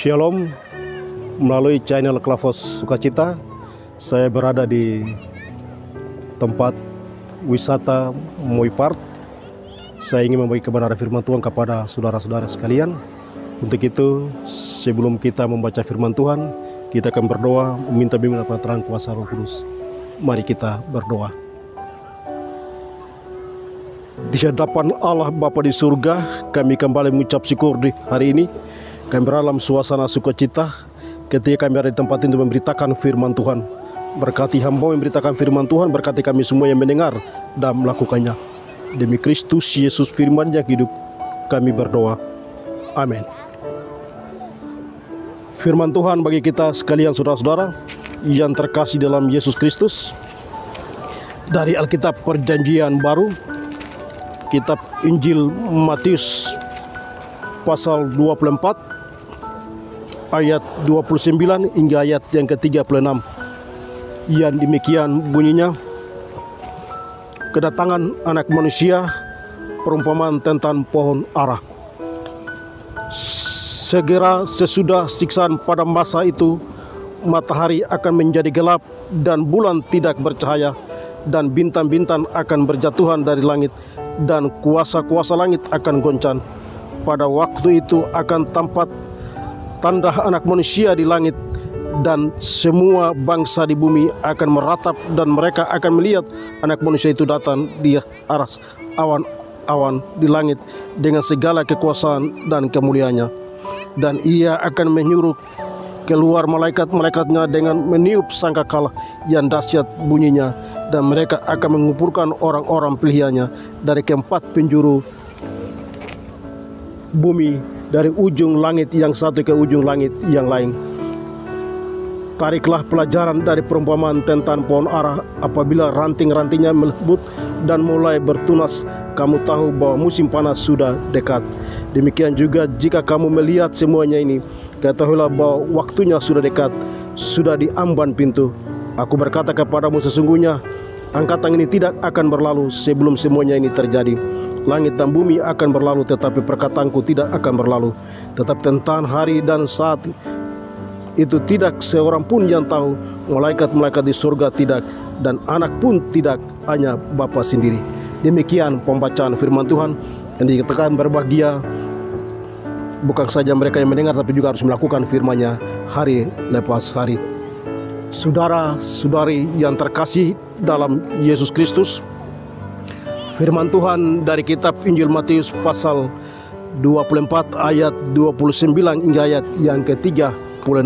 Shalom, melalui channel Klavos Sukacita, saya berada di tempat wisata Moipart. Saya ingin membagi kebenaran firman Tuhan kepada saudara-saudara sekalian. Untuk itu, sebelum kita membaca firman Tuhan, kita akan berdoa meminta bimbingan terang kuasa Roh Kudus. Mari kita berdoa. Di hadapan Allah Bapa di surga, kami kembali mengucap syukur di hari ini. Kami dalam suasana sukacita ketika kami ada di tempat ini memberitakan firman Tuhan. Berkati hamba memberitakan firman Tuhan, berkati kami semua yang mendengar dan melakukannya. Demi Kristus Yesus firman yang hidup, kami berdoa. Amin. Firman Tuhan bagi kita sekalian saudara-saudara yang terkasih dalam Yesus Kristus, dari Alkitab Perjanjian Baru, kitab Injil Matius pasal 24 ayat 29 hingga ayat yang ke-36. Yang demikian bunyinya, kedatangan anak manusia, perumpamaan tentang pohon ara. Segera sesudah siksaan pada masa itu, matahari akan menjadi gelap dan bulan tidak bercahaya, dan bintang-bintang akan berjatuhan dari langit, dan kuasa-kuasa langit akan goncang. Pada waktu itu akan tampak tanda anak manusia di langit, dan semua bangsa di bumi akan meratap, dan mereka akan melihat anak manusia itu datang di aras awan-awan di langit dengan segala kekuasaan dan kemuliaannya. Dan ia akan menyuruh keluar malaikat-malaikatnya dengan meniup sangkakala yang dahsyat bunyinya, dan mereka akan mengumpulkan orang-orang pilihannya dari keempat penjuru bumi, dari ujung langit yang satu ke ujung langit yang lain. Tariklah pelajaran dari perumpamaan tentang pohon ara. Apabila ranting-rantingnya melebut dan mulai bertunas, kamu tahu bahwa musim panas sudah dekat. Demikian juga jika kamu melihat semuanya ini, ketahuilah bahwa waktunya sudah dekat, sudah di amban pintu. Aku berkata kepadamu, sesungguhnya angkatan ini tidak akan berlalu sebelum semuanya ini terjadi. Langit dan bumi akan berlalu, tetapi perkataanku tidak akan berlalu. Tetap tentang hari dan saat itu tidak seorang pun yang tahu, malaikat-malaikat di surga tidak, dan anak pun tidak, hanya Bapa sendiri. Demikian pembacaan firman Tuhan, yang dikatakan berbahagia bukan saja mereka yang mendengar, tapi juga harus melakukan firman-Nya hari lepas hari. Saudara-saudari yang terkasih dalam Yesus Kristus, firman Tuhan dari kitab Injil Matius pasal 24 ayat 29 hingga ayat yang ke-36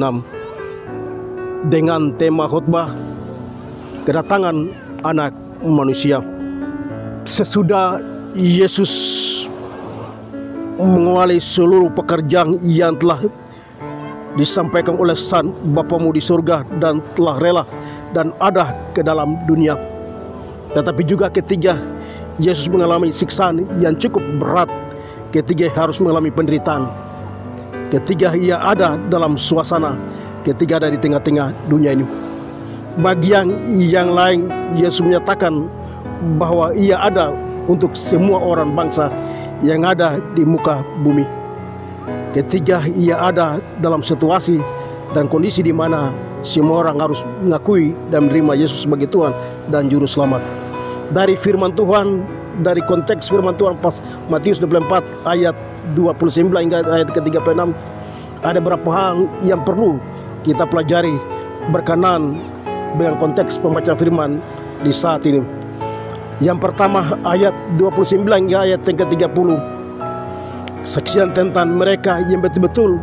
dengan tema khotbah kedatangan anak manusia. Sesudah Yesus mengawali seluruh pekerjaan yang telah disampaikan oleh Sang Bapamu di surga dan telah rela dan ada ke dalam dunia, tetapi juga ketiga Yesus mengalami siksaan yang cukup berat. Ketiga harus mengalami penderitaan. Ketiga ia ada dalam suasana. Ketiga ada di tengah-tengah dunia ini. Bagian yang lain Yesus menyatakan bahwa ia ada untuk semua orang bangsa yang ada di muka bumi. Ketiga ia ada dalam situasi dan kondisi di mana semua orang harus mengakui dan menerima Yesus sebagai Tuhan dan Juru Selamat. Dari firman Tuhan, dari konteks firman Tuhan pas Matius 24 ayat 29 hingga ayat ke-36, ada beberapa hal yang perlu kita pelajari berkenaan dengan konteks pembacaan firman di saat ini. Yang pertama, ayat 29 hingga ayat yang ke-30, saksian tentang mereka yang betul-betul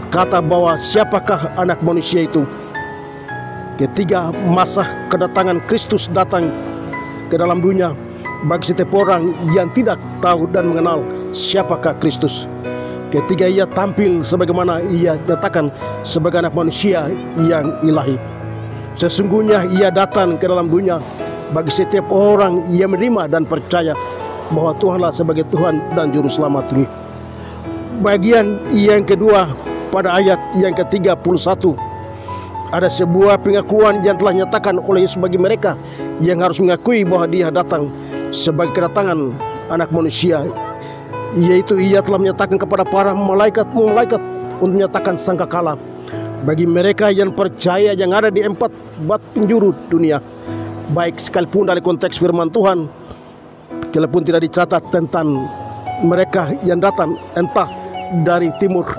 kata bahwa siapakah anak manusia itu. Ketiga, masa kedatangan Kristus datang ke dalam dunia bagi setiap orang yang tidak tahu dan mengenal siapakah Kristus. Ketiga, ia tampil sebagaimana ia nyatakan sebagai anak manusia yang ilahi. Sesungguhnya ia datang ke dalam dunia bagi setiap orang yang menerima dan percaya bahwa Tuhanlah sebagai Tuhan dan Juru Selamat ini. Bagian yang kedua pada ayat yang ke-31, ada sebuah pengakuan yang telah nyatakan oleh Yesus bagi mereka yang harus mengakui bahwa dia datang sebagai kedatangan anak manusia yaitu ia telah menyatakan kepada para malaikat untuk menyatakan sangkakala bagi mereka yang percaya yang ada di 4 bat penjuru dunia, baik sekalipun dari konteks firman Tuhan, walaupun tidak dicatat tentang mereka yang datang entah dari timur,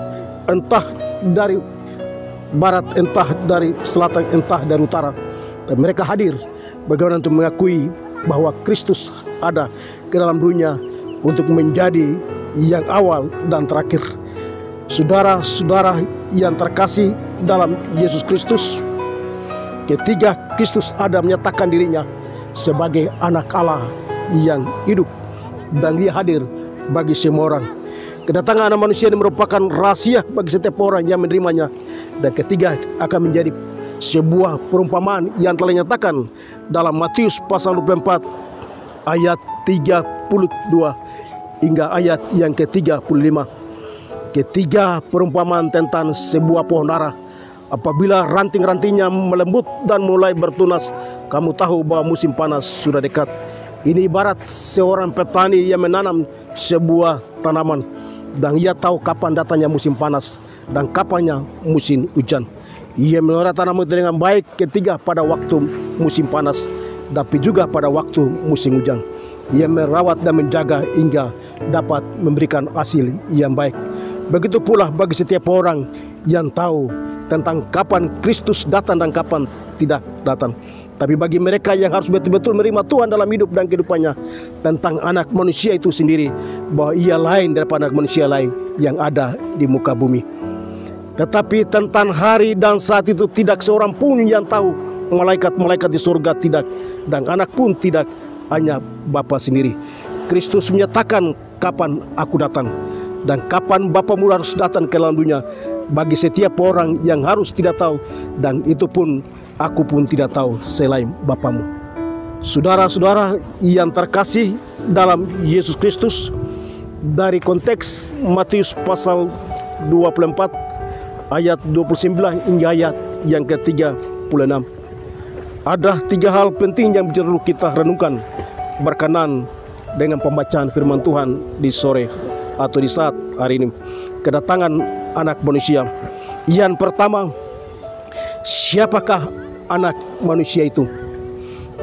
entah dari barat, entah dari selatan, entah dari utara. Dan mereka hadir bagaimana untuk mengakui bahwa Kristus ada ke dalam dunia untuk menjadi yang awal dan terakhir. Saudara-saudara yang terkasih dalam Yesus Kristus, ketika Kristus ada menyatakan dirinya sebagai anak Allah yang hidup, dan dia hadir bagi semua orang. Kedatangan anak manusia ini merupakan rahasia bagi setiap orang yang menerimanya. Dan ketiga akan menjadi sebuah perumpamaan yang telah dinyatakan dalam Matius pasal 24 ayat 32 hingga ayat yang ke-35. Ketiga perumpamaan tentang sebuah pohon ara. Apabila ranting-rantingnya melembut dan mulai bertunas, kamu tahu bahwa musim panas sudah dekat. Ini ibarat seorang petani yang menanam sebuah tanaman, dan ia tahu kapan datangnya musim panas dan kapannya musim hujan. Ia melihara tanaman itu dengan baik ketika pada waktu musim panas, tapi juga pada waktu musim hujan. Ia merawat dan menjaga hingga dapat memberikan hasil yang baik. Begitu pula bagi setiap orang yang tahu tentang kapan Kristus datang dan kapan tidak datang. Tapi bagi mereka yang harus betul-betul menerima Tuhan dalam hidup dan kehidupannya, tentang anak manusia itu sendiri, bahwa ia lain daripada anak manusia lain yang ada di muka bumi. Tetapi tentang hari dan saat itu tidak seorang pun yang tahu, malaikat-malaikat di surga tidak, dan anak pun tidak, hanya Bapa sendiri. Kristus menyatakan kapan aku datang dan kapan Bapamu harus datang ke dalam dunia. Bagi setiap orang yang harus tidak tahu, dan itu pun aku pun tidak tahu selain Bapamu. Saudara-saudara yang terkasih dalam Yesus Kristus, dari konteks Matius pasal 24 ayat 29 hingga ayat yang ke-36, ada 3 hal penting yang perlu kita renungkan berkenan dengan pembacaan firman Tuhan di sore atau di saat hari ini. Kedatangan anak manusia. Yang pertama, siapakah anak manusia itu?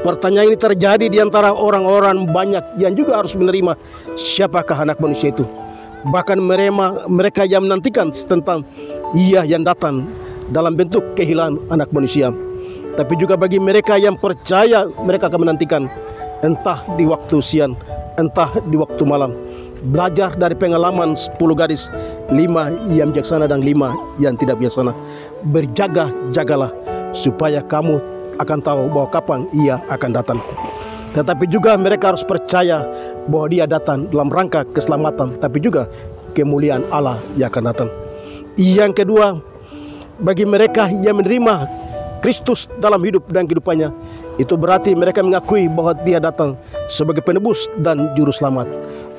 Pertanyaan ini terjadi di antara orang-orang banyak yang juga harus menerima siapakah anak manusia itu. Bahkan mereka yang menantikan tentang ia yang datang dalam bentuk kehilangan anak manusia. Tapi juga bagi mereka yang percaya, mereka akan menantikan entah di waktu siang, entah di waktu malam. Belajar dari pengalaman 10 gadis, 5 yang bijaksana dan 5 yang tidak bijaksana. Berjaga-jagalah supaya kamu akan tahu bahwa kapan ia akan datang. Tetapi juga mereka harus percaya bahwa dia datang dalam rangka keselamatan, tapi juga kemuliaan Allah yang akan datang. Yang kedua, bagi mereka yang menerima Kristus dalam hidup dan kehidupannya, itu berarti mereka mengakui bahwa dia datang sebagai penebus dan juru selamat.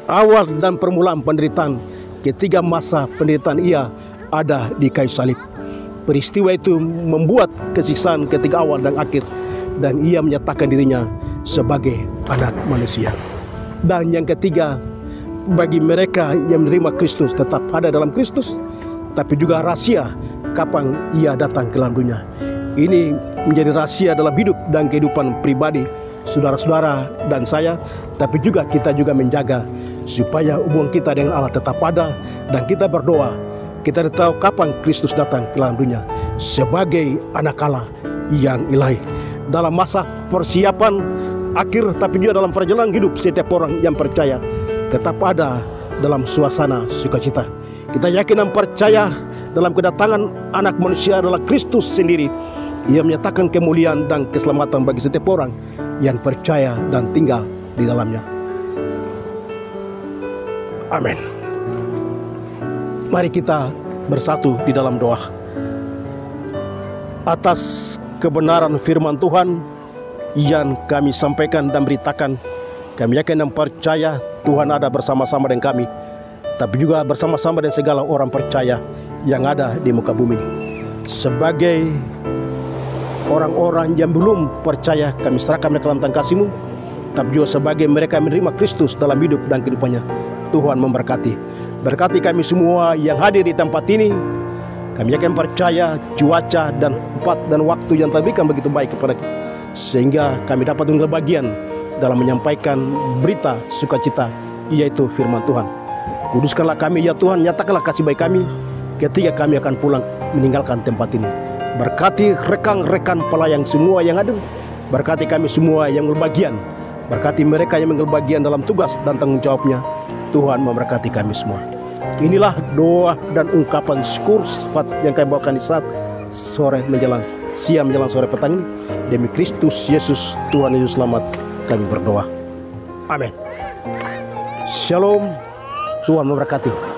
Awal dan permulaan penderitaan, ketiga masa penderitaan ia ada di kayu salib. Peristiwa itu membuat kesiksaan ketika awal dan akhir, dan ia menyatakan dirinya sebagai anak manusia. Dan yang ketiga, bagi mereka yang menerima Kristus tetap ada dalam Kristus, tapi juga rahasia kapan ia datang ke dalam dunia. Ini menjadi rahasia dalam hidup dan kehidupan pribadi saudara-saudara dan saya, tapi juga kita juga menjaga supaya hubungan kita dengan Allah tetap ada, dan kita berdoa kita tahu kapan Kristus datang ke dalam dunia sebagai anak Allah yang ilahi. Dalam masa persiapan akhir, tapi juga dalam perjalanan hidup setiap orang yang percaya tetap ada dalam suasana sukacita. Kita yakin dan percaya dalam kedatangan anak manusia adalah Kristus sendiri. Ia menyatakan kemuliaan dan keselamatan bagi setiap orang yang percaya dan tinggal di dalamnya. Amin. Mari kita bersatu di dalam doa. Atas kebenaran firman Tuhan yang kami sampaikan dan beritakan, kami yakin dan percaya Tuhan ada bersama-sama dengan kami, tapi juga bersama-sama dengan segala orang percaya yang ada di muka bumi. Sebagai orang-orang yang belum percaya, kami serahkan mereka dalam tangan kasih-Mu, tapi juga sebagai mereka yang menerima Kristus dalam hidup dan kehidupannya, Tuhan memberkati. Berkati kami semua yang hadir di tempat ini. Kami yakin percaya cuaca dan tempat dan waktu yang Tuhan berikan begitu baik kepada kita, sehingga kami dapat mengambil bagian dalam menyampaikan berita sukacita, yaitu firman Tuhan. Kuduskanlah kami ya Tuhan, nyatakanlah kasih baik kami ketika kami akan pulang meninggalkan tempat ini. Berkati rekan-rekan pelayan semua yang hadir. Berkati kami semua yang berbagian. Berkati mereka yang mengambil bagian dalam tugas dan tanggung jawabnya. Tuhan memberkati kami semua. Inilah doa dan ungkapan syukur sifat yang kami bawakan di saat sore menjelang siang menjelang sore petang ini. Demi Kristus Yesus Tuhan Yesus Selamat kami berdoa. Amin. Shalom. Tuhan memberkati.